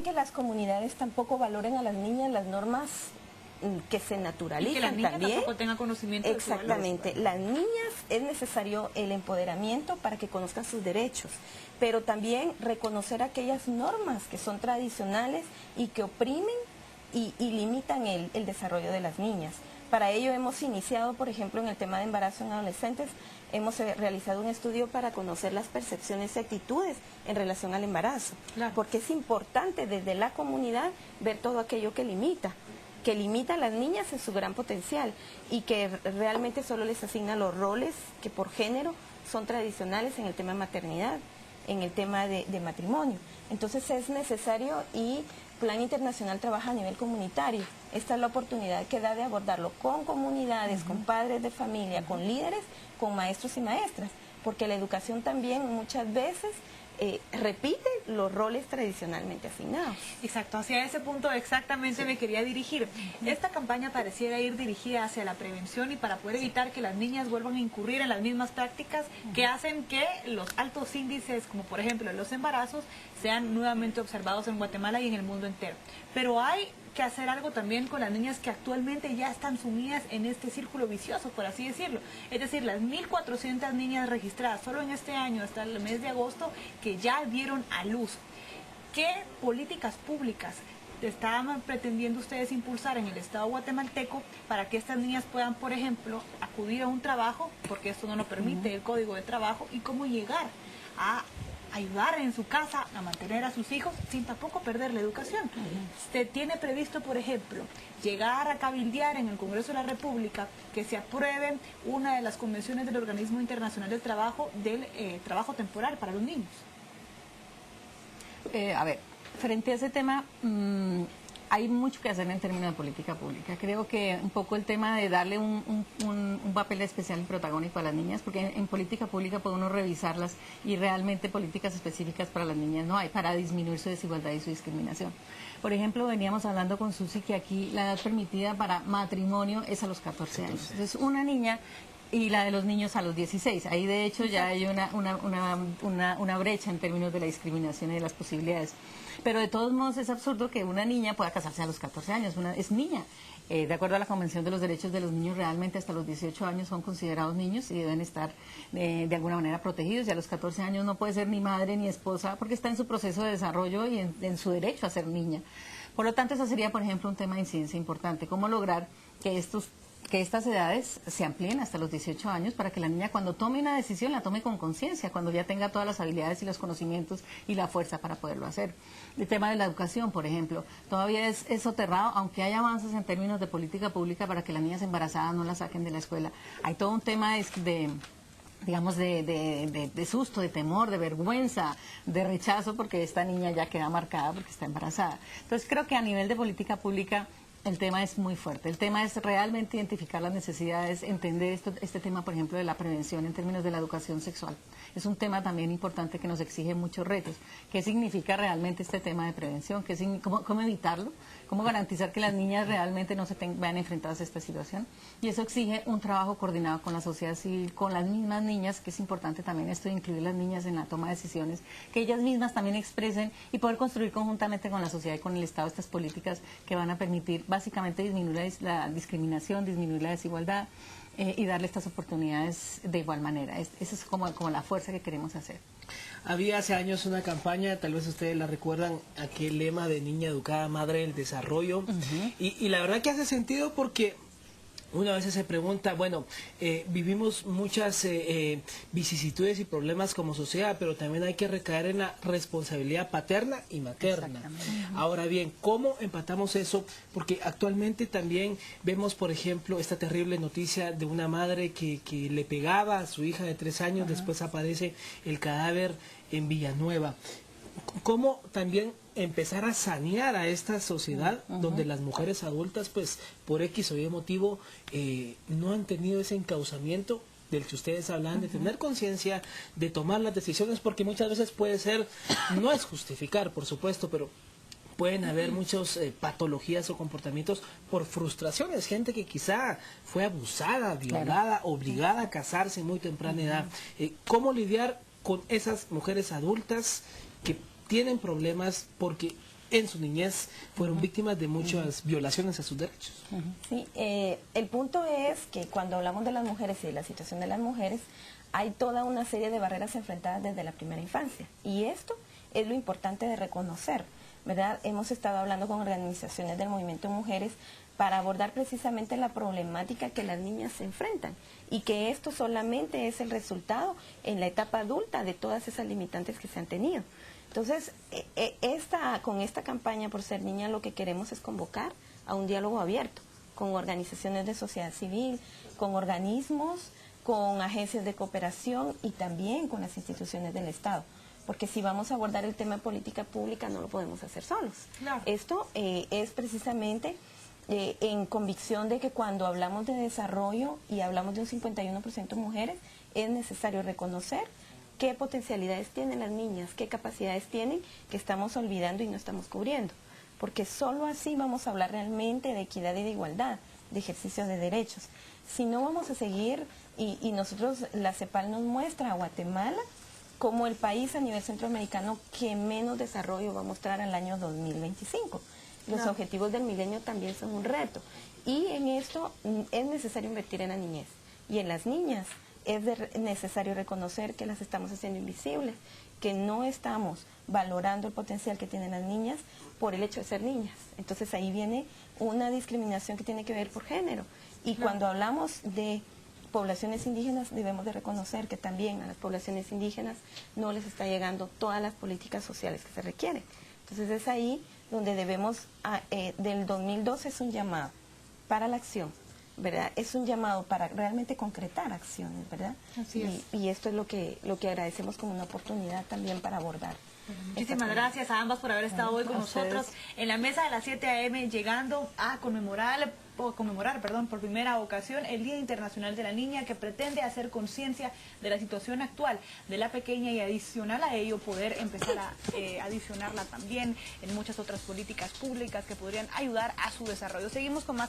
que las comunidades tampoco valoren a las niñas las normas que se naturalizan, y que las niñas también tampoco tengan conocimiento. Exactamente, de las niñas es necesario el empoderamiento para que conozcan sus derechos, pero también reconocer aquellas normas que son tradicionales y que oprimen y limitan el desarrollo de las niñas. Para ello hemos iniciado, por ejemplo, en el tema de embarazo en adolescentes, hemos realizado un estudio para conocer las percepciones y actitudes en relación al embarazo, Claro. porque es importante desde la comunidad ver todo aquello que limita a las niñas en su gran potencial y que realmente solo les asigna los roles que por género son tradicionales en el tema de maternidad, en el tema de matrimonio. Entonces es necesario y Plan Internacional trabaja a nivel comunitario. Esta es la oportunidad que da de abordarlo con comunidades, con padres de familia, con líderes, con maestros y maestras, porque la educación también muchas veces repite los roles tradicionalmente asignados. Exacto, hacia ese punto exactamente me quería dirigir. Esta campaña pareciera ir dirigida hacia la prevención y para poder evitar que las niñas vuelvan a incurrir en las mismas prácticas que hacen que los altos índices, como por ejemplo los embarazos, sean nuevamente observados en Guatemala y en el mundo entero. Pero hay que hacer algo también con las niñas que actualmente ya están sumidas en este círculo vicioso, por así decirlo. Es decir, las 1.400 niñas registradas solo en este año, hasta el mes de agosto, que ya dieron a luz. ¿Qué políticas públicas estaban pretendiendo ustedes impulsar en el Estado guatemalteco para que estas niñas puedan, por ejemplo, acudir a un trabajo, porque esto no lo permite el Código de Trabajo, y cómo llegar a ayudar en su casa a mantener a sus hijos sin tampoco perder la educación? Usted tiene previsto, por ejemplo, llegar a cabildear en el Congreso de la República que se apruebe una de las convenciones del Organismo Internacional del Trabajo del trabajo temporal para los niños. A ver, frente a ese tema, hay mucho que hacer en términos de política pública. Creo que un poco el tema de darle un papel especial y protagónico a las niñas, porque en política pública puede uno revisarlas y realmente políticas específicas para las niñas no hay, para disminuir su desigualdad y su discriminación. Por ejemplo, veníamos hablando con Susi que aquí la edad permitida para matrimonio es a los 14 años. Entonces, una niña y la de los niños a los 16. Ahí de hecho ya hay una brecha en términos de la discriminación y de las posibilidades. Pero de todos modos es absurdo que una niña pueda casarse a los 14 años, es niña. De acuerdo a la Convención de los Derechos de los Niños, realmente hasta los 18 años son considerados niños y deben estar de alguna manera protegidos. Y a los 14 años no puede ser ni madre ni esposa porque está en su proceso de desarrollo y en su derecho a ser niña. Por lo tanto, eso sería, por ejemplo, un tema de incidencia importante. ¿Cómo lograr que estas edades se amplíen hasta los 18 años para que la niña cuando tome una decisión la tome con conciencia, cuando ya tenga todas las habilidades y los conocimientos y la fuerza para poderlo hacer? El tema de la educación, por ejemplo, todavía es soterrado, aunque hay avances en términos de política pública para que las niñas embarazadas no las saquen de la escuela. Hay todo un tema digamos, de susto, de temor, de vergüenza, de rechazo, porque esta niña ya queda marcada porque está embarazada. Entonces creo que a nivel de política pública el tema es muy fuerte. El tema es realmente identificar las necesidades, entender este tema, por ejemplo, de la prevención en términos de la educación sexual. Es un tema también importante que nos exige muchos retos. ¿Qué significa realmente este tema de prevención? ¿Cómo evitarlo? ¿Cómo garantizar que las niñas realmente no se vean enfrentadas a esta situación? Y eso exige un trabajo coordinado con la sociedad civil, con las mismas niñas, que es importante también esto de incluir las niñas en la toma de decisiones, que ellas mismas también expresen y poder construir conjuntamente con la sociedad y con el Estado estas políticas que van a permitir básicamente disminuir la discriminación, disminuir la desigualdad y darle estas oportunidades de igual manera. Esa es como la fuerza que queremos hacer. Había hace años una campaña, tal vez ustedes la recuerdan, aquel lema de niña educada, madre del desarrollo. Y la verdad que hace sentido porque una vez se pregunta, bueno, vivimos muchas vicisitudes y problemas como sociedad, pero también hay que recaer en la responsabilidad paterna y materna. Ahora bien, ¿cómo empatamos eso? Porque actualmente también vemos, por ejemplo, esta terrible noticia de una madre que le pegaba a su hija de 3 años, después aparece el cadáver en Villanueva. ¿Cómo también empezar a sanear a esta sociedad donde las mujeres adultas, pues, por X o Y motivo, no han tenido ese encauzamiento del que ustedes hablan, de tener conciencia, de tomar las decisiones, porque muchas veces puede ser, no es justificar, por supuesto, pero pueden haber muchas patologías o comportamientos por frustraciones, gente que quizá fue abusada, violada, obligada a casarse en muy temprana edad. ¿Cómo lidiar con esas mujeres adultas que tienen problemas porque en su niñez fueron víctimas de muchas violaciones a sus derechos. Sí, el punto es que cuando hablamos de las mujeres y de la situación de las mujeres, hay toda una serie de barreras enfrentadas desde la primera infancia. Y esto es lo importante de reconocer, ¿verdad? Hemos estado hablando con organizaciones del movimiento de mujeres para abordar precisamente la problemática que las niñas se enfrentan y que esto solamente es el resultado en la etapa adulta de todas esas limitantes que se han tenido. Entonces, con esta campaña por ser niña lo que queremos es convocar a un diálogo abierto con organizaciones de sociedad civil, con organismos, con agencias de cooperación y también con las instituciones del Estado. Porque si vamos a abordar el tema de política pública no lo podemos hacer solos. Claro. Esto es precisamente en convicción de que cuando hablamos de desarrollo y hablamos de un 51% mujeres, es necesario reconocer qué potencialidades tienen las niñas, qué capacidades tienen que estamos olvidando y no estamos cubriendo. Porque solo así vamos a hablar realmente de equidad y de igualdad, de ejercicio de derechos. Si no vamos a seguir, y nosotros, la CEPAL nos muestra a Guatemala como el país a nivel centroamericano que menos desarrollo va a mostrar al año 2025. Los objetivos del milenio también son un reto. Y en esto es necesario invertir en la niñez. Y en las niñas es necesario reconocer que las estamos haciendo invisibles, que no estamos valorando el potencial que tienen las niñas por el hecho de ser niñas. Entonces ahí viene una discriminación que tiene que ver por género. Y cuando hablamos de poblaciones indígenas, debemos de reconocer que también a las poblaciones indígenas no les está llegando todas las políticas sociales que se requieren. Entonces es ahí donde debemos, del 2012 es un llamado para la acción, ¿verdad? Es un llamado para realmente concretar acciones, ¿verdad? Así es. Y esto es lo que agradecemos como una oportunidad también para abordar. Muchísimas gracias a ambas por haber estado hoy con nosotros en la mesa de las 7 a.m. llegando a conmemorar por primera ocasión el Día Internacional de la Niña, que pretende hacer conciencia de la situación actual de la pequeña y adicional a ello poder empezar a adicionarla también en muchas otras políticas públicas que podrían ayudar a su desarrollo. Seguimos con más